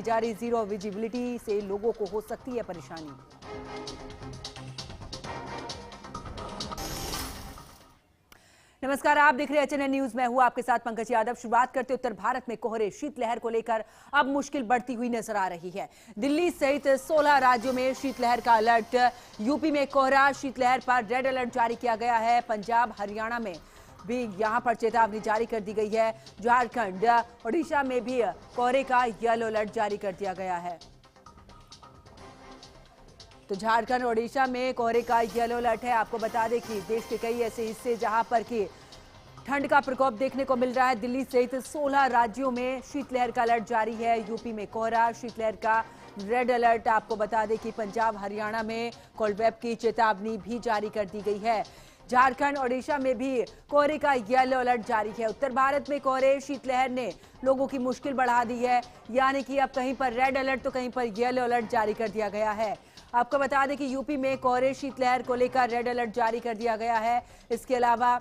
जारी zero visibility से लोगों को हो सकती है परेशानी। नमस्कार, आप देख रहे हैं एचएनएन न्यूज। मैं हूं आपके साथ पंकज यादव। शुरुआत करते उत्तर भारत में कोहरे शीतलहर को लेकर अब मुश्किल बढ़ती हुई नजर आ रही है। दिल्ली सहित 16 राज्यों में शीतलहर का अलर्ट। यूपी में कोहरा शीतलहर पर रेड अलर्ट जारी किया गया है। पंजाब हरियाणा में भी यहां पर चेतावनी जारी कर दी गई है। झारखंड ओडिशा में भी कोहरे का येलो अलर्ट जारी कर दिया गया है। तो झारखंड ओडिशा में कोहरे का येलो अलर्ट है। आपको बता दें कि देश के कई ऐसे हिस्से जहां पर कि ठंड का प्रकोप देखने को मिल रहा है। दिल्ली सहित 16 राज्यों में शीतलहर का अलर्ट जारी है। यूपी में कोहरा शीतलहर का रेड अलर्ट। आपको बता दें कि पंजाब हरियाणा में कोल्ड वेव की चेतावनी भी जारी कर दी गई है। झारखंड ओडिशा में भी कोहरे का येलो अलर्ट जारी है। उत्तर भारत में कोहरे शीतलहर ने लोगों की मुश्किल बढ़ा दी है, यानी कि अब कहीं पर रेड अलर्ट तो कहीं पर येलो अलर्ट जारी कर दिया गया है। आपको बता दें कि यूपी में कोहरे शीतलहर को लेकर रेड अलर्ट जारी कर दिया गया है। इसके अलावा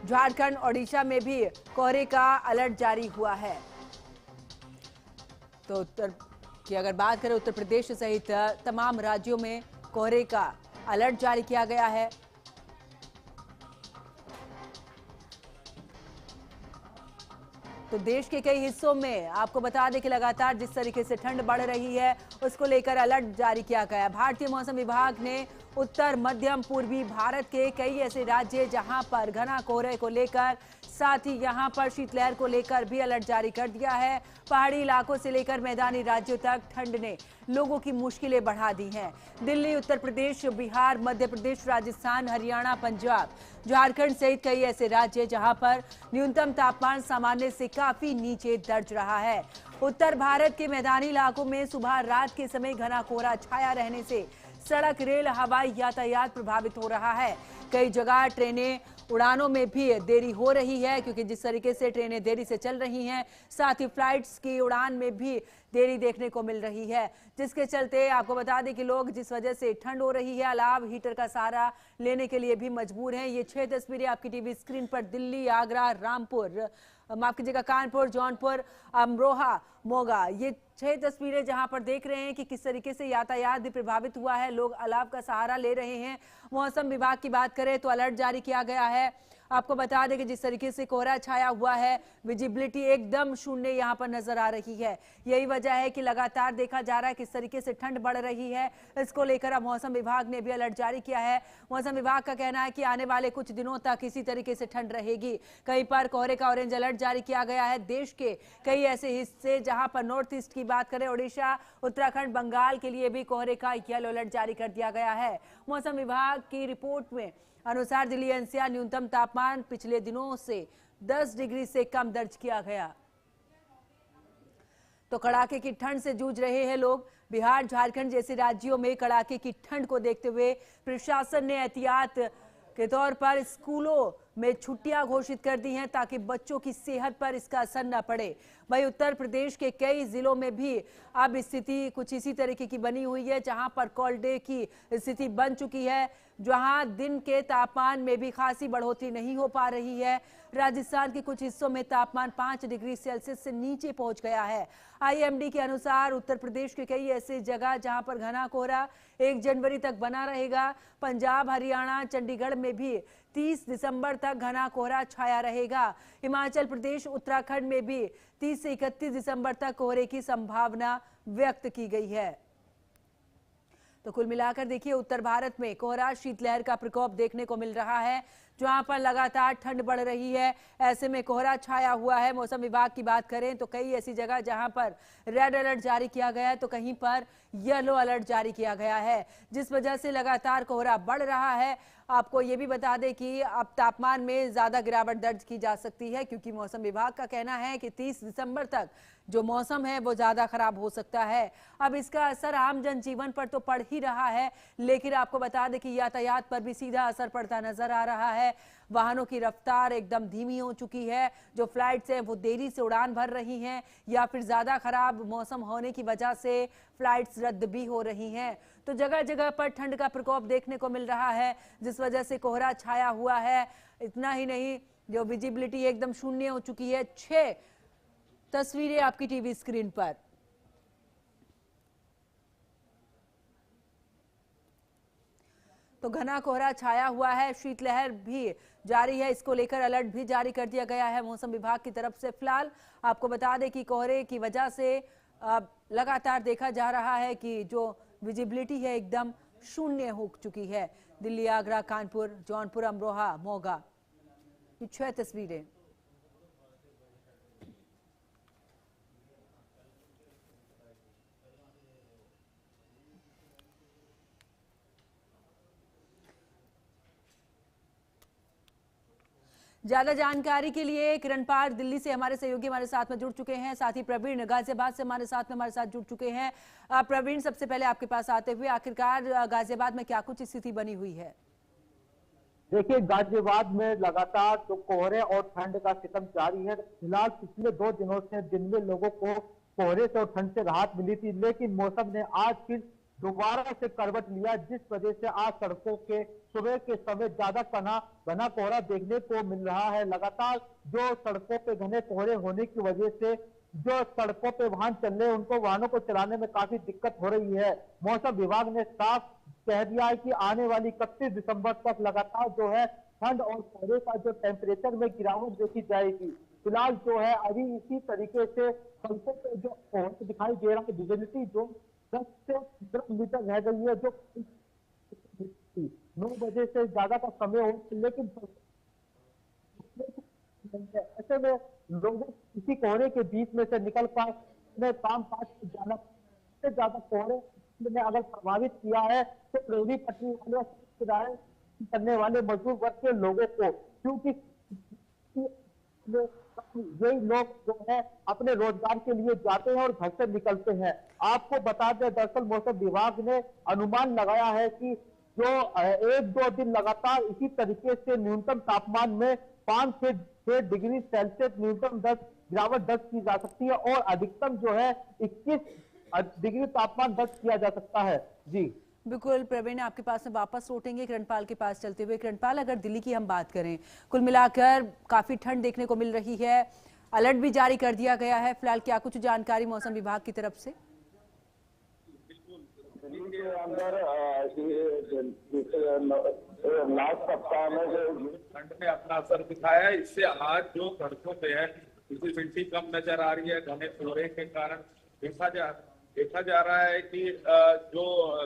झारखंड ओडिशा में भी कोहरे का अलर्ट जारी हुआ है। तो उत्तर की अगर बात करें, उत्तर प्रदेश सहित तमाम राज्यों में कोहरे का अलर्ट जारी किया गया है। तो देश के कई हिस्सों में आपको बता दें कि लगातार जिस तरीके से ठंड बढ़ रही है उसको लेकर अलर्ट जारी किया गया है। भारतीय मौसम विभाग ने उत्तर मध्यम पूर्वी भारत के कई ऐसे राज्य जहां पर घना कोहरे को लेकर, साथ ही यहां पर शीतलहर को लेकर भी अलर्ट जारी कर दिया है। पहाड़ी इलाकों से लेकर मैदानी राज्यों तक ठंड ने लोगों की मुश्किलें बढ़ा दी हैं। दिल्ली, उत्तर प्रदेश, बिहार, मध्य प्रदेश, राजस्थान, हरियाणा, पंजाब, झारखंड सहित कई ऐसे राज्य जहां पर न्यूनतम तापमान सामान्य से काफी नीचे दर्ज रहा है। उत्तर भारत के मैदानी इलाकों में सुबह रात के समय घना कोहरा छाया रहने से सड़क, रेल, हवाई यातायात प्रभावित हो रहा है। कई जगह ट्रेनें उड़ानों में भी देरी हो रही है, क्योंकि जिस तरीके से ट्रेनें देरी से चल रही हैं, साथ ही फ्लाइट्स की उड़ान में भी देरी देखने को मिल रही है, जिसके चलते आपको बता दें कि लोग जिस वजह से ठंड हो रही है अलाव हीटर का सहारा लेने के लिए भी मजबूर हैं। ये 6 तस्वीरें आपकी टीवी स्क्रीन पर दिल्ली, आगरा, रामपुर, माफ कीजिएगा, कानपुर, जौनपुर, अमरोहा, मोगा, ये 6 तस्वीरें जहां पर देख रहे हैं कि किस तरीके से यातायात भी प्रभावित हुआ है। लोग अलाव का सहारा ले रहे हैं। मौसम विभाग की बात करें तो अलर्ट जारी किया गया है। आपको बता दें कि जिस तरीके से कोहरा छाया हुआ है, विजिबिलिटी एकदम शून्य यहां पर नजर आ रही है। यही वजह है कि लगातार देखा जा रहा है किस तरीके से ठंड बढ़ रही है। इसको लेकर अब मौसम विभाग ने भी अलर्ट जारी किया है। मौसम विभाग का कहना है कि आने वाले कुछ दिनों तक इसी तरीके से ठंड रहेगी। कहीं पर कोहरे का ऑरेंज अलर्ट जारी किया गया है। देश के कई ऐसे हिस्से जहां पर नॉर्थ ईस्ट की बात करें, ओडिशा, उत्तराखंड, बंगाल के लिए भी कोहरे का येलो अलर्ट जारी कर दिया गया है। मौसम विभाग की रिपोर्ट में अनुसार दिल्ली एनसीआर न्यूनतम तापमान पिछले दिनों से 10 डिग्री से कम दर्ज किया गया। तो कड़ाके की ठंड से जूझ रहे हैं लोग। बिहार, झारखंड जैसे राज्यों में कड़ाके की ठंड को देखते हुए प्रशासन ने एहतियात के तौर पर स्कूलों में छुट्टियां घोषित कर दी हैं, ताकि बच्चों की सेहत पर इसका असर न पड़े। वहीं उत्तर प्रदेश के कई जिलों में भी अब स्थिति कुछ इसी तरीके की बनी हुई है, जहां पर कोल्ड डे की स्थिति बन चुकी है, जहां दिन के तापमान में भी खासी बढ़ोतरी नहीं हो पा रही है। राजस्थान के कुछ हिस्सों में तापमान 5 डिग्री सेल्सियस से नीचे पहुंच गया है। आईएमडी के अनुसार उत्तर प्रदेश के कई ऐसे जगह जहां पर घना कोहरा 1 जनवरी तक बना रहेगा। पंजाब, हरियाणा, चंडीगढ़ में भी 30 दिसंबर तक घना कोहरा छाया रहेगा। हिमाचल प्रदेश, उत्तराखंड में भी 30 से 31 दिसंबर तक कोहरे की संभावना व्यक्त की गई है। तो कुल मिलाकर देखिए, उत्तर भारत में कोहरा शीतलहर का प्रकोप देखने को मिल रहा है, जहां पर लगातार ठंड बढ़ रही है। ऐसे में कोहरा छाया हुआ है। मौसम विभाग की बात करें तो कई ऐसी जगह जहां पर रेड अलर्ट जारी किया गया है, तो कहीं पर येलो अलर्ट जारी किया गया है, जिस वजह से लगातार कोहरा बढ़ रहा है। आपको ये भी बता दें कि अब तापमान में ज्यादा गिरावट दर्ज की जा सकती है, क्योंकि मौसम विभाग का कहना है कि 30 दिसंबर तक जो मौसम है वो ज्यादा खराब हो सकता है। अब इसका असर आम जनजीवन पर तो पड़ ही रहा है, लेकिन आपको बता दें कि यातायात पर भी सीधा असर पड़ता नजर आ रहा है। वाहनों की रफ्तार एकदम धीमी हो चुकी है। जो फ्लाइट्स हैं वो देरी से उड़ान भर रही हैं, या फिर ज्यादा खराब मौसम होने की वजह से फ्लाइट्स रद्द भी हो रही हैं। तो जगह जगह पर ठंड का प्रकोप देखने को मिल रहा है, जिस वजह से कोहरा छाया हुआ है। इतना ही नहीं, जो विजिबिलिटी एकदम शून्य हो चुकी है। 6 तस्वीरें आपकी टीवी स्क्रीन पर। तो घना कोहरा छाया हुआ है, शीतलहर भी जारी है, इसको लेकर अलर्ट भी जारी कर दिया गया है मौसम विभाग की तरफ से। फिलहाल आपको बता दें कि कोहरे की वजह से लगातार देखा जा रहा है कि जो विजिबिलिटी है एकदम शून्य हो चुकी है। दिल्ली, आगरा, कानपुर, जौनपुर, अमरोहा, मोगा, ये 6 तस्वीरें। ज्यादा जानकारी के लिए किरणपाल दिल्ली से हमारे सहयोगी हमारे साथ में जुड़ चुके हैं, साथ ही प्रवीण गाजियाबाद से हमारे साथ जुड़ चुके हैं। प्रवीण, सबसे पहले आपके पास आते हुए, आखिरकार गाजियाबाद में क्या कुछ स्थिति बनी हुई है? देखिए, गाजियाबाद में लगातार जो कोहरे और ठंड का सितम जारी है। फिलहाल पिछले 2 दिनों से दिन में लोगों को कोहरे से और ठंड से राहत मिली थी, लेकिन मौसम ने आज फिर दोबारा से करवट लिया, जिस वजह से आज सड़कों के सुबह के समय ज्यादा घना कोहरा देखने को मिल रहा है। लगातार जो सड़कों पे घने कोहरे होने की वजह से जो सड़कों पे वाहन चल रहे हैं उनको वाहनों को चलाने में काफी दिक्कत हो रही है। मौसम विभाग ने साफ कह दिया है कि आने वाली 31 दिसंबर तक लगातार जो है ठंड और कोहरे का जो टेम्परेचर में गिरावट देखी जाएगी। फिलहाल जो है अभी इसी तरीके से सड़कों पे जो कोहरा दिखाई दे रहा है, विजिबिलिटी जो 10 से 15 मीटर रह गई है, जो 9 बजे से ज्यादा का समय हो, लेकिन ऐसे में लोगों इसी कोहरे के बीच में से निकल कर अपने काम काज में जाना, सबसे ज्यादा कोहरे ने अगर प्रभावित किया है तो रेहड़ी पटरी वाले करने वाले मजदूर वर्ग के लोगों को, क्योंकि यही लोग जो है अपने रोजगार के लिए जाते हैं और घर से निकलते हैं। आपको बता दें, दरअसल मौसम विभाग ने अनुमान लगाया है कि जो 1-2 दिन लगातार इसी तरीके से न्यूनतम तापमान में 5 से 6 डिग्री सेल्सियस न्यूनतम गिरावट दर्ज की जा सकती है और अधिकतम जो है 21 डिग्री तापमान दर्ज किया जा सकता है। जी बिल्कुल प्रवीण, आपके पास में वापस लौटेंगे किरणपाल के पास चलते हुए। किरणपाल, अगर दिल्ली की हम बात करें, कुल मिलाकर काफी ठंड देखने को मिल रही है, अलर्ट भी जारी कर दिया गया है। फिलहाल क्या कुछ जानकारी मौसम विभाग की तरफ से? दिल्ली के अंदर लास्ट सप्ताह में जो ठंड ने अपना असर दिखाया है, इससे आज जो सड़कों पे है विजिबिलिटी कम नजर आ रही है। घने कोहरे के कारण देखा जा रहा है कि जो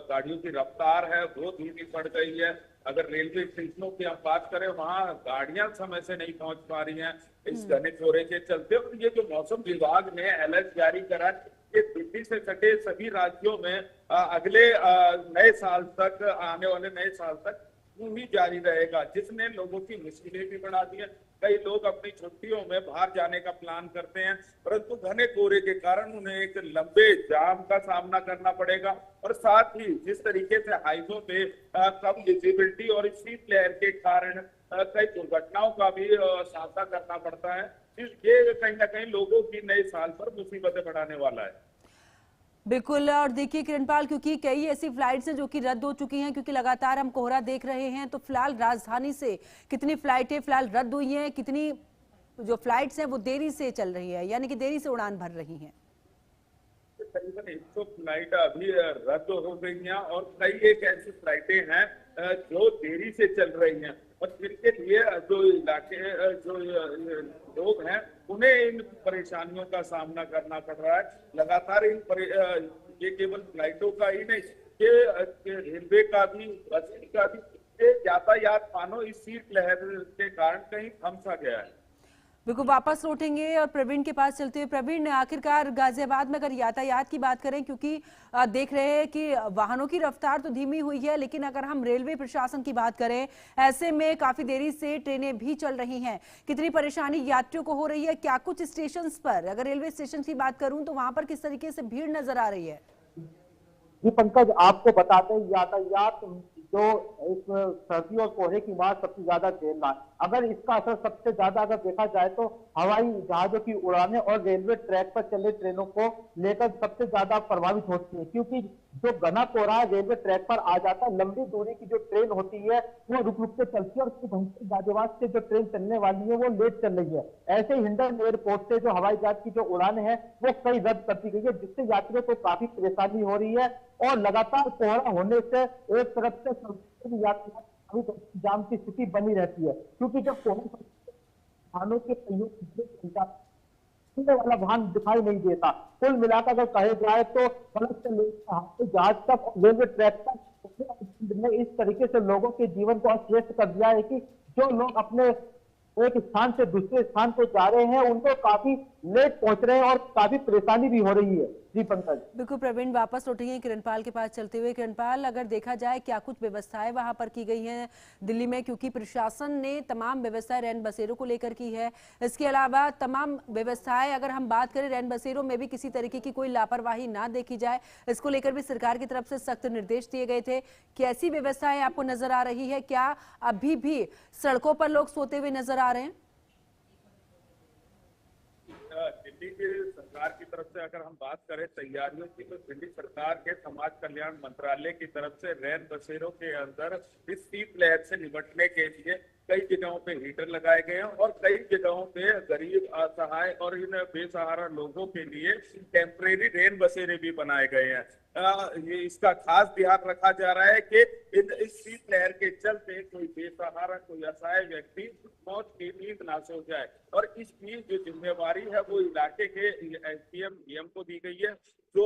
गाड़ियों की रफ्तार है वो धीमी पड़ गई है। अगर रेलवे स्टेशनों की हम बात करें, वहाँ गाड़ियां समय से नहीं पहुंच पा रही हैं इस घने कोहरे के चलते। और ये जो मौसम विभाग ने अलर्ट जारी करा कि दिल्ली से सटे सभी राज्यों में अगले नए साल तक, आने वाले नए साल तक ही जारी रहेगा, जिसने लोगों की मुश्किलें भी बढ़ा दी है। कई लोग अपनी छुट्टियों में बाहर जाने का प्लान करते हैं, परंतु घने कोहरे के कारण उन्हें एक लंबे जाम का सामना करना पड़ेगा। और साथ ही जिस तरीके से हाईवे पे कम विजिबिलिटी और शीतलहर के कारण कई दुर्घटनाओं का भी सामना करना पड़ता है, ये कहीं ना कहीं लोगों की नए साल पर मुसीबतें बढ़ाने वाला है। बिल्कुल, और देखिए किरणपाल, क्योंकि कई ऐसी फ्लाइट्स हैं जो कि रद्द हो चुकी हैं, क्योंकि लगातार हम कोहरा देख रहे हैं, तो फिलहाल राजधानी से कितनी फ्लाइटें फिलहाल रद्द हुई हैं, कितनी जो फ्लाइट्स हैं वो देरी से चल रही है, यानी कि देरी से उड़ान भर रही हैं? तकरीबन 100 फ्लाइट अभी रद्द हो गई हैं और कई एक ऐसी फ्लाइटें हैं जो देरी से चल रही हैं। और जिनके लिए जो इलाके जो लोग हैं उन्हें इन परेशानियों का सामना करना पड़ रहा है। लगातार ये केवल फ्लाइटों का ही नहीं, ये रेलवे का भी, बस का भी यातायात मानो इस शीतलहर के कारण कहीं थम सा गया है। बिल्कुल, वापस लौटेंगे और प्रवीण के पास चलते हुए। प्रवीण, आखिरकार गाजियाबाद में अगर यातायात की बात करें, क्योंकि देख रहे हैं कि वाहनों की रफ्तार तो धीमी हुई है, लेकिन अगर हम रेलवे प्रशासन की बात करें, ऐसे में काफी देरी से ट्रेनें भी चल रही हैं, कितनी परेशानी यात्रियों को हो रही है? क्या कुछ स्टेशन पर, अगर रेलवे स्टेशन की बात करूं तो वहां पर किस तरीके से भीड़ नजर आ रही है? जी पंकज, आपको बताते हैं यातायात जो इस सर्दी और कोहरे की मार सबसे ज्यादा झेल रहा है। अगर इसका असर सबसे ज्यादा अगर देखा जाए तो हवाई जहाजों की उड़ानें और रेलवे ट्रैक पर चले ट्रेनों को लेकर सबसे ज्यादा प्रभावित होती है, क्योंकि जो घना कोहरा रेलवे ट्रैक पर आ जाता है, लंबी दूरी की जो ट्रेन होती है वो रुक रुक के चलती है और कुछ घंटे गाजियाबाद से जो ट्रेन चलने वाली है वो लेट चल रही है। ऐसे हिंडन एयरपोर्ट से जो हवाई जहाज की जो उड़ानें हैं वो कई रद्द कर दी गई है, जिससे यात्रियों को काफी परेशानी हो रही है। और लगातार कोहरा होने से एक तरफ से यातायात जाम की स्थिति बनी रहती है, क्योंकि जब कोहरा वाहनों के पहियों वाला वाहन दिखाई नहीं देता। कुल मिलाकर अगर कहे जाए तो सड़क से लेकर जहाज तक और रेलवे ट्रैक तक ने इस तरीके से लोगों के जीवन को अस्त व्यस्त कर दिया है कि जो लोग अपने एक स्थान से दूसरे स्थान को जा रहे हैं उनको काफी लेट पहुंच रहे हैं और काफी परेशानी भी हो रही है। जी पंकज। बिल्कुल प्रवीण, वापस लौट रही हैं किरणपाल के पास चलते हुए। किरणपाल, अगर देखा जाए क्या कुछ व्यवस्थाएं वहां पर की गई हैं दिल्ली में, क्योंकि प्रशासन ने तमाम व्यवस्थाएं रैन बसेरों को लेकर की है। इसके अलावा तमाम व्यवस्थाएं, अगर हम बात करें रैन बसेरों में भी किसी तरीके की कोई लापरवाही ना देखी जाए, इसको लेकर भी सरकार की तरफ से सख्त निर्देश दिए गए थे। कैसी व्यवस्थाएं आपको नजर आ रही है? क्या अभी भी सड़कों पर लोग सोते हुए नजर आ रहे हैं? दिल्ली की सरकार की तरफ से अगर हम बात करें तैयारियों की, तो दिल्ली सरकार के समाज कल्याण मंत्रालय की तरफ से रैन बसेरों के अंदर इस शीतलहर से निपटने के लिए कई जगहों पे हीटर लगाए गए हैं और कई जगहों पे गरीब, असहाय और इन बेसहारा लोगों के लिए टेम्परेरी रैन बसेरे भी बनाए गए हैं। ये इसका खास ध्यान रखा जा रहा है कि इस शीतलहर के चलते कोई बेसहारा, कोई असहाय व्यक्ति मौत की नींद ना सो जाए। और इसकी जो जिम्मेवारी है वो इलाके के एसडीएम डीएम को दी गई है, जो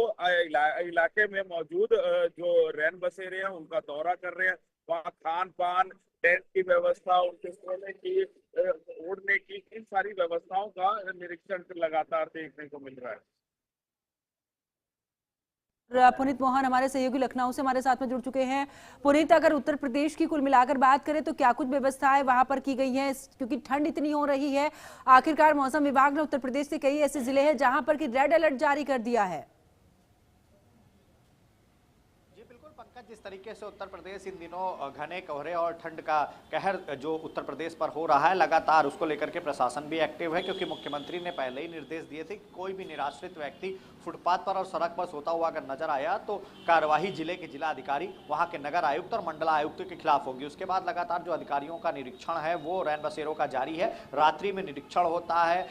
इलाके में मौजूद जो रैन बसेरे हैं उनका दौरा कर रहे हैं। वहाँ खान पान, टेंट की व्यवस्था, उनके सोने की, ओढ़ने की, इन सारी व्यवस्थाओं का निरीक्षण लगातार देखने को मिल रहा है। पुनीत मोहन हमारे सहयोगी लखनऊ से हमारे साथ में जुड़ चुके हैं। पुनीत, अगर उत्तर प्रदेश की कुल मिलाकर बात करें तो क्या कुछ व्यवस्थाएं वहां पर की गई हैं, क्योंकि ठंड इतनी हो रही है? आखिरकार मौसम विभाग ने उत्तर प्रदेश के कई ऐसे जिले हैं जहां पर कि रेड अलर्ट जारी कर दिया है। जिस तरीके से उत्तर प्रदेश इन दिनों घने कोहरे और ठंड का कहर जो उत्तर प्रदेश पर हो रहा है लगातार, उसको लेकर के प्रशासन भी एक्टिव है, क्योंकि मुख्यमंत्री ने पहले ही निर्देश दिए थे कि कोई भी निराश्रित व्यक्ति फुटपाथ पर और सड़क पर सोता हुआ अगर नजर आया तो कार्यवाही जिले के जिला अधिकारी, वहां के नगर आयुक्त और मंडला आयुक्त के खिलाफ होगी। उसके बाद लगातार जो अधिकारियों का निरीक्षण है वो रैन बसेरों का जारी है। रात्रि में निरीक्षण होता है।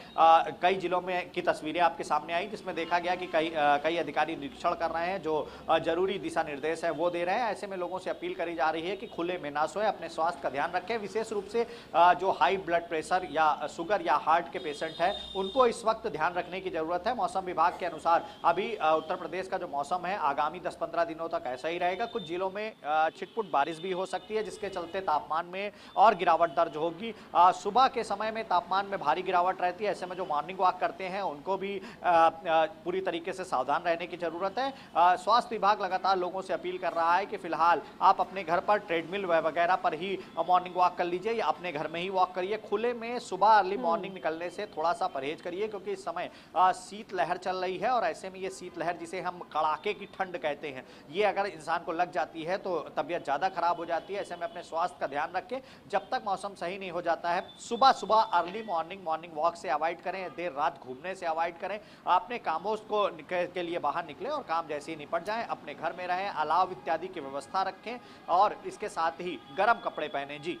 कई जिलों में की तस्वीरें आपके सामने आई जिसमें देखा गया कि कई अधिकारी निरीक्षण कर रहे हैं, जो जरूरी दिशा निर्देश है वो दे रहे हैं। ऐसे में लोगों से अपील करी जा रही है कि खुले में ना सोए, अपने स्वास्थ्य का ध्यान रखें। विशेष रूप से जो हाई ब्लड प्रेशर या शुगर या हार्ट के पेशेंट हैं उनको इस वक्त ध्यान रखने की जरूरत है। मौसम विभाग के अनुसार अभी उत्तर प्रदेश का जो मौसम है आगामी 10-15 दिनों तक ऐसा ही रहेगा। कुछ जिलों में छिटपुट बारिश भी हो सकती है, जिसके चलते तापमान में और गिरावट दर्ज होगी। सुबह के समय में तापमान में भारी गिरावट रहती है। ऐसे में जो मॉर्निंग वॉक करते हैं उनको भी पूरी तरीके से सावधान रहने की जरूरत है। स्वास्थ्य विभाग लगातार लोगों से अपील कर रहा है कि फिलहाल आप अपने घर पर ट्रेडमिल वगैरह पर ही मॉर्निंग वॉक कर लीजिए या अपने घर में ही वॉक करिए। खुले में सुबह अर्ली मॉर्निंग निकलने से थोड़ा सा परहेज करिए, क्योंकि इस समय शीतलहर चल रही है और ऐसे में ये शीतलहर जिसे हम कड़ाके की ठंड कहते हैं, ये अगर इंसान को लग जाती है तो तबीयत ज़्यादा खराब हो जाती है। ऐसे में अपने स्वास्थ्य का ध्यान रखें। जब तक मौसम सही नहीं हो जाता है सुबह सुबह अर्ली मॉर्निंग वॉक से अवॉइड करें, देर रात घूमने से अवॉइड करें। अपने कामों को के लिए बाहर निकलें और काम जैसे ही निपट जाएं, अपने घर में रहें, अलाव इत्यादि की व्यवस्था रखें और इसके साथ ही गर्म कपड़े पहने। जी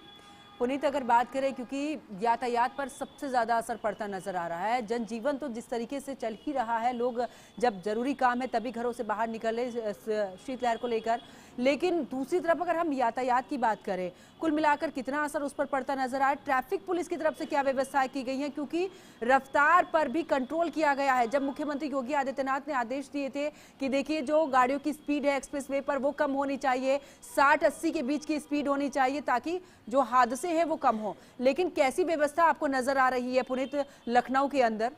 पुनीत, अगर बात करें, क्योंकि यातायात पर सबसे ज़्यादा असर पड़ता नजर आ रहा है, जनजीवन तो जिस तरीके से चल ही रहा है, लोग जब जरूरी काम है तभी घरों से बाहर निकले शीतलहर को लेकर, लेकिन दूसरी तरफ अगर हम यातायात की बात करें, कुल मिलाकर कितना असर उस पर पड़ता नजर आया? ट्रैफिक पुलिस की तरफ से क्या व्यवस्थाएं की गई हैं, क्योंकि रफ्तार पर भी कंट्रोल किया गया है। जब मुख्यमंत्री योगी आदित्यनाथ ने आदेश दिए थे कि देखिए जो गाड़ियों की स्पीड है एक्सप्रेस वे पर वो कम होनी चाहिए, 60-80 के बीच की स्पीड होनी चाहिए ताकि जो हादसे हैं वो कम हो, लेकिन कैसी व्यवस्था आपको नजर आ रही है पुनीत लखनऊ के अंदर?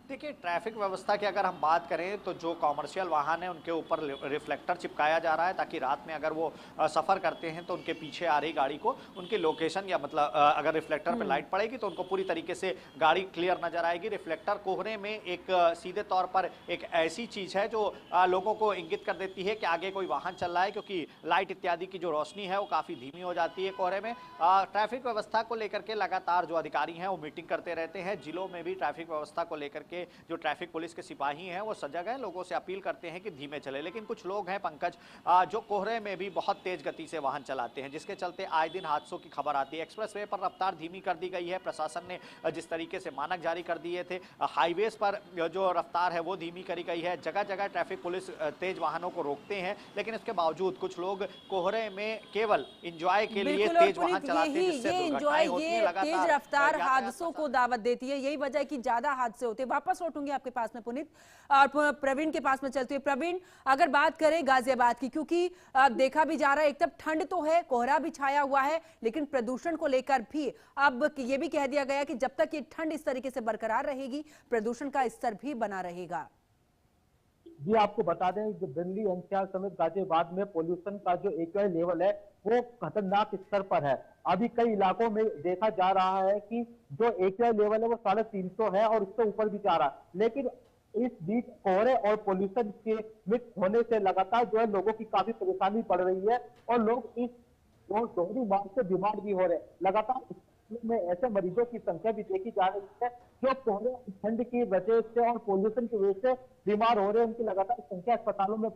देखिए, ट्रैफिक व्यवस्था की अगर हम बात करें तो जो कॉमर्शियल वाहन है उनके ऊपर रिफ्लेक्टर चिपकाया जा रहा है, ताकि रात में अगर वो सफ़र करते हैं तो उनके पीछे आ रही गाड़ी को उनकी लोकेशन या मतलब अगर रिफ्लेक्टर पे लाइट पड़ेगी तो उनको पूरी तरीके से गाड़ी क्लियर नजर आएगी। रिफ्लेक्टर कोहरे में एक सीधे तौर पर एक ऐसी चीज़ है जो लोगों को इंगित कर देती है कि आगे कोई वाहन चल रहा है, क्योंकि लाइट इत्यादि की जो रोशनी है वो काफ़ी धीमी हो जाती है कोहरे में। ट्रैफिक व्यवस्था को लेकर के लगातार जो अधिकारी हैं वो मीटिंग करते रहते हैं। जिलों में भी ट्रैफिक व्यवस्था को लेकर के के जो ट्रैफिक पुलिस के सिपाही हैं वो सजग हैं, लोगों से अपील करते हैं कि धीमे चले। लेकिन कुछ लोग हैं पंकज जो कोहरे में भी बहुत तेज गति से वाहन चलाते हैं, जिसके चलते आए दिन हादसों की खबर आती है। एक्सप्रेसवे पर रफ्तार धीमी कर दी गई है, प्रशासन ने जिस तरीके से मानक जारी कर दिए थे, हाईवेज पर जो रफ्तार है वो धीमी करी गई है। जगह जगह ट्रैफिक पुलिस तेज वाहनों को रोकते हैं, लेकिन इसके बावजूद कुछ लोग कोहरे में केवल इंजॉय के लिए तेज वाहन चलाते हैं, जिससे दुर्घटनाएं होती हैं। लगातार तेज रफ्तार हादसों को दावत देती है, यही वजह है कि ज्यादा हादसे होते हैं। वापस लौटूंगी आपके पास में पुनीत और प्रवीण के पास में चलती है। प्रवीण, अगर बात करें गाजियाबाद की, क्योंकि देखा भी जा रहा है एक तरफ ठंड तो है, कोहरा भी छाया हुआ है, लेकिन प्रदूषण को लेकर भी अब ये भी कह दिया गया कि जब तक ये ठंड इस तरीके से बरकरार रहेगी, प्रदूषण का स्तर भी बना रहेगा। जी आपको बता दें कि दिल्ली एनसीआर समेत गाजियाबाद में पोल्यूशन का जो एक्यूआई लेवल है वो खतरनाक स्तर पर है। अभी कई इलाकों में देखा जा रहा है कि जो एक्यूआई लेवल है वो 350 है और उससे ऊपर भी जा रहा है। लेकिन इस बीच कोहरे और पोल्यूशन के मिक्स होने से लगातार जो है लोगों की काफी परेशानी पड़ रही है और लोग इस दोहरी मार्ग से बीमार भी हो रहे हैं। लगातार में ऐसे मरीजों की संख्या भी देखी जा रही है जो कोहरे ठंड की वजह से और पोल्यूशन की वजह से बीमार हो रहे हैं। उनकी लगातार संख्या अस्पतालों में,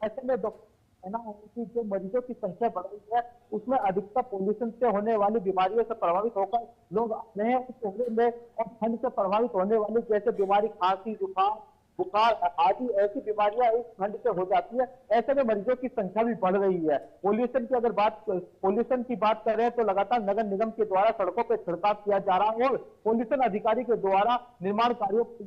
ऐसे में कहना है कि जो मरीजों की संख्या बढ़ रही है उसमें अधिकतर पोल्यूशन से होने वाली बीमारियों से प्रभावित होकर लोग आ रहे हैं। कोहरे में और ठंड से प्रभावित होने वाली जैसे बीमारी, खांसी, जुकाम, बुखार आदि ऐसी बीमारियां इस ठंड से हो जाती है। ऐसे में मरीजों की संख्या भी बढ़ रही है। पोल्यूशन की बात करें तो लगातार नगर निगम के द्वारा सड़कों पर छिड़काव किया जा रहा है और पोल्यूशन अधिकारी के द्वारा निर्माण कार्यों की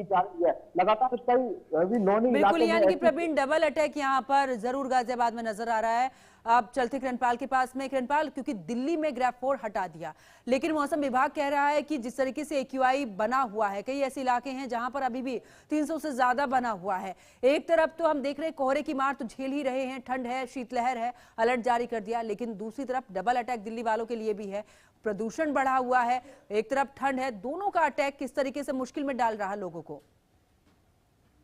जा रही है। लगातार कई लोनी बिल्कुल, यानी कि प्रवीण डबल अटैक यहाँ पर जरूर गाजियाबाद में नजर आ रहा है। अब चलते किरणपाल के पास में। किरणपाल, क्योंकि दिल्ली में ग्रेफ 4 हटा दिया, लेकिन मौसम विभाग कह रहा है कि जिस तरीके से एक्यूआई बना हुआ है, कई ऐसे इलाके हैं जहां पर अभी भी 300 से ज्यादा बना हुआ है। एक तरफ तो हम देख रहे हैं कोहरे की मार तो झेल ही रहे हैं, ठंड है, शीतलहर है, अलर्ट जारी कर दिया, लेकिन दूसरी तरफ डबल अटैक दिल्ली वालों के लिए भी है। प्रदूषण बढ़ा हुआ है, एक तरफ ठंड है, दोनों का अटैक किस तरीके से मुश्किल में डाल रहा है लोगों को।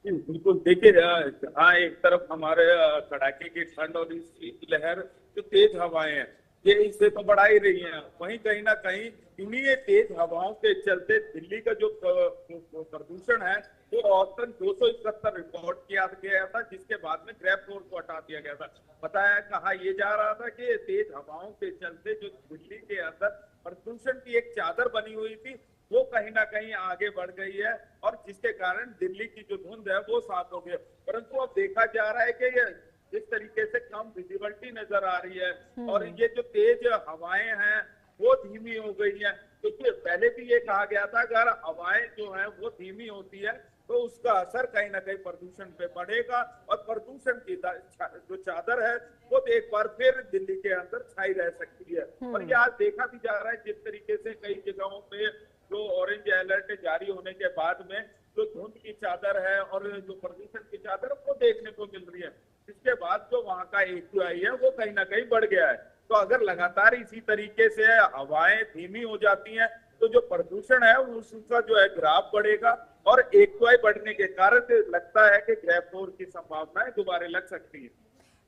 बिल्कुल, देखिए हाँ, एक तरफ हमारे कड़ाके की ठंड और शीतलहर जो तेज हवाएं हैं ये इससे तो बढ़ा ही रही हैं। वहीं कहीं ना कहीं इन्हीं तेज हवाओं के चलते दिल्ली का जो प्रदूषण है वो औसतन 271 रिकॉर्ड किया गया था, जिसके बाद में ग्रेफ 4 को हटा दिया गया था। कहा ये जा रहा था कि तेज हवाओं के चलते जो दिल्ली के अंदर प्रदूषण की एक चादर बनी हुई थी वो कहीं ना कहीं आगे बढ़ गई है और जिसके कारण दिल्ली की जो धुंध है वो साफ हो गई। परंतु अब देखा जा रहा है कि ये जिस तरीके से कम विजिबिलिटी नजर आ रही है और ये जो तेज हवाएं हैं वो धीमी हो गई है। क्योंकि पहले भी ये कहा गया था अगर हवाएं जो है वो धीमी होती है तो उसका असर कहीं ना कहीं प्रदूषण पे पड़ेगा और प्रदूषण की जो चादर है वो एक बार फिर दिल्ली के अंदर छाई रह सकती है। और ये आज देखा भी जा रहा है जिस तरीके से कई जगहों पे जो ऑरेंज अलर्ट जारी होने के बाद में जो धुंध की चादर है और जो प्रदूषण की चादर वो देखने को मिल रही है, जिसके बाद जो वहां का एक्यूआई है वो कहीं ना कहीं बढ़ गया है। तो अगर लगातार इसी तरीके से हवाएं धीमी हो जाती हैं तो जो प्रदूषण है उसका जो है ग्राफ बढ़ेगा और एक्यूआई बढ़ने के कारण लगता है कि ग्रेफ 4 की संभावनाएं दोबारा लग सकती है।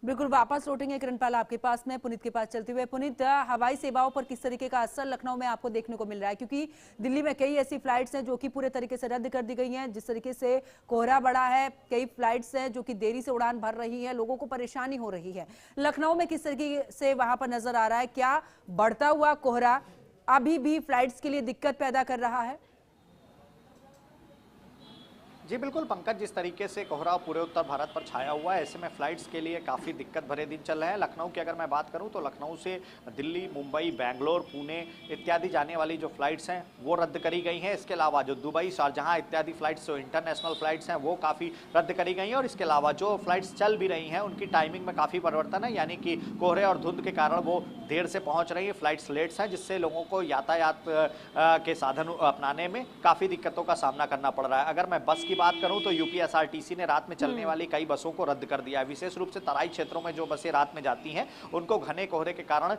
बिल्कुल, वापस लौटेंगे किरणपाल आपके पास में। पुनीत के पास चलते हुए, पुनीत, हवाई सेवाओं पर किस तरीके का असर लखनऊ में आपको देखने को मिल रहा है? क्योंकि दिल्ली में कई ऐसी फ्लाइट्स हैं जो कि पूरे तरीके से रद्द कर दी गई हैं, जिस तरीके से कोहरा बढ़ा है, कई फ्लाइट्स हैं जो कि देरी से उड़ान भर रही है, लोगों को परेशानी हो रही है। लखनऊ में किस तरीके से वहां पर नजर आ रहा है? क्या बढ़ता हुआ कोहरा अभी भी फ्लाइट्स के लिए दिक्कत पैदा कर रहा है? जी बिल्कुल पंकज, जिस तरीके से कोहरा पूरे उत्तर भारत पर छाया हुआ है, ऐसे में फ्लाइट्स के लिए काफ़ी दिक्कत भरे दिन चल रहे हैं। लखनऊ की अगर मैं बात करूं तो लखनऊ से दिल्ली, मुंबई, बेंगलोर, पुणे इत्यादि जाने वाली जो फ्लाइट्स हैं वो रद्द करी गई हैं। इसके अलावा जो दुबई, शारजहां इत्यादि फ्लाइट्स जो इंटरनेशनल फ्लाइट्स हैं वो काफ़ी रद्द करी गई हैं। और इसके अलावा जो फ्लाइट्स चल भी रही हैं उनकी टाइमिंग में काफ़ी परिवर्तन है, यानी कि कोहरे और धुंध के कारण वो देर से पहुँच रही है, फ्लाइट्स लेट्स हैं, जिससे लोगों को यातायात के साधन अपनाने में काफ़ी दिक्कतों का सामना करना पड़ रहा है। अगर मैं बस की की बात करूं तो यूपीएसआरटीसी ने रात में चलने वाली कई बसों को रद्द कर दिया है। विशेष रूप से तराई क्षेत्रों में जो बसें रात में जाती हैं उनको घने कोहरे के कारण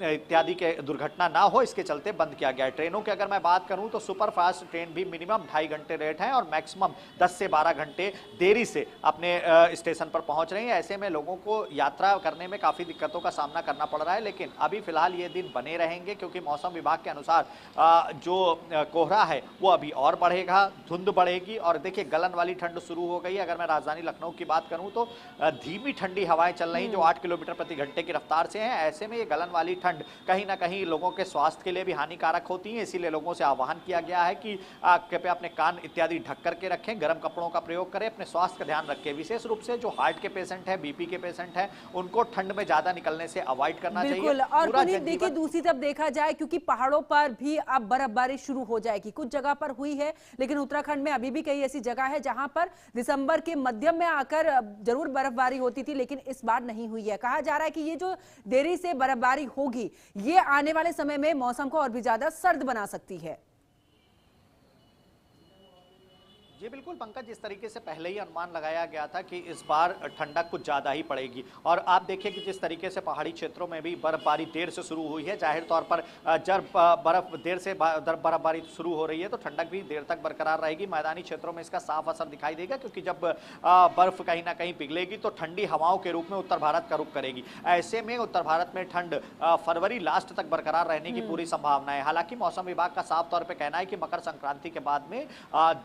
इत्यादि के दुर्घटना ना हो, इसके चलते बंद किया गया है। ट्रेनों की अगर मैं बात करूं तो सुपर फास्ट ट्रेन भी मिनिमम 2.5 घंटे लेट है और मैक्सिमम 10 से 12 घंटे देरी से अपने स्टेशन पर पहुंच रही है। ऐसे में लोगों को यात्रा करने में काफी दिक्कतों का सामना करना पड़ रहा है, लेकिन अभी फिलहाल ये दिन बने रहेंगे क्योंकि मौसम विभाग के अनुसार जो कोहरा है वो अभी और बढ़ेगा, धुंध बढ़ेगी और देखिए गलन वाली ठंड शुरू हो गई है। अगर मैं राजधानी लखनऊ की बात करूं तो धीमी ठंडी हवाएं चल रही जो 8 किलोमीटर प्रति घंटे की रफ्तार से हैं। ऐसे में ये गलन वाली ठंड कहीं ना कहीं लोगों के स्वास्थ्य के लिए भी हानिकारक होती है, इसीलिए लोगों से आह्वान किया गया है कि कृपया अपने कान इत्यादि ढक करके रखें, गर्म कपड़ों का प्रयोग करें, अपने स्वास्थ्य का ध्यान रखें। विशेष रूप से जो हार्ट के पेशेंट है, बीपी के पेशेंट है, उनको ठंड में ज्यादा निकलने से अवॉइड करना चाहिए। और पुनीत देखिए दूसरी तरफ देखा जाए क्योंकि पहाड़ों पर भी अब बर्फबारी शुरू हो जाएगी, कुछ जगह पर हुई है लेकिन उत्तराखंड में अभी भी कई ऐसी जगह है जहां पर दिसंबर के मध्यम में आकर जरूर बर्फबारी होती थी लेकिन इस बार नहीं हुई है। कहा जा रहा है कि ये जो देरी से बर्फबारी होगी ये आने वाले समय में मौसम को और भी ज्यादा सर्द बना सकती है। जी बिल्कुल पंकज, जिस तरीके से पहले ही अनुमान लगाया गया था कि इस बार ठंडक कुछ ज़्यादा ही पड़ेगी और आप देखिए कि जिस तरीके से पहाड़ी क्षेत्रों में भी बर्फबारी देर से शुरू हुई है, जाहिर तौर पर जब बर्फ देर से बर्फबारी शुरू हो रही है तो ठंडक भी देर तक बरकरार रहेगी। मैदानी क्षेत्रों में इसका साफ असर दिखाई देगा क्योंकि जब बर्फ कहीं ना कहीं पिघलेगी तो ठंडी हवाओं के रूप में उत्तर भारत का रुख करेगी। ऐसे में उत्तर भारत में ठंड फरवरी लास्ट तक बरकरार रहने की पूरी संभावना है। हालांकि मौसम विभाग का साफ तौर पर कहना है कि मकर संक्रांति के बाद में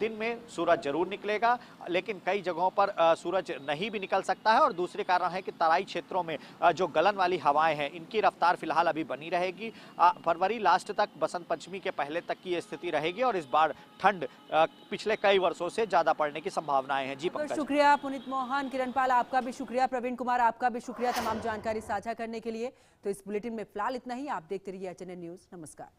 दिन में सूरज जरूर निकलेगा, लेकिन कई जगहों पर सूरज नहीं भी निकल सकता है और दूसरे कारण है कि तराई क्षेत्रों में जो गलन वाली हवाएं हैं इनकी रफ्तार फिलहाल अभी बनी रहेगी। फरवरी लास्ट तक, बसंत पंचमी के पहले तक की ये स्थिति रहेगी और इस बार ठंड पिछले कई वर्षों से ज्यादा पड़ने की संभावनाएं हैं। जी पंकज। शुक्रिया पुनीत मोहन, किरणपाल आपका भी शुक्रिया, प्रवीण कुमार आपका भी शुक्रिया तमाम जानकारी साझा करने के लिए। तो इस बुलेटिन में फिलहाल इतना ही। आप देखते रहिए HNN न्यूज। नमस्कार।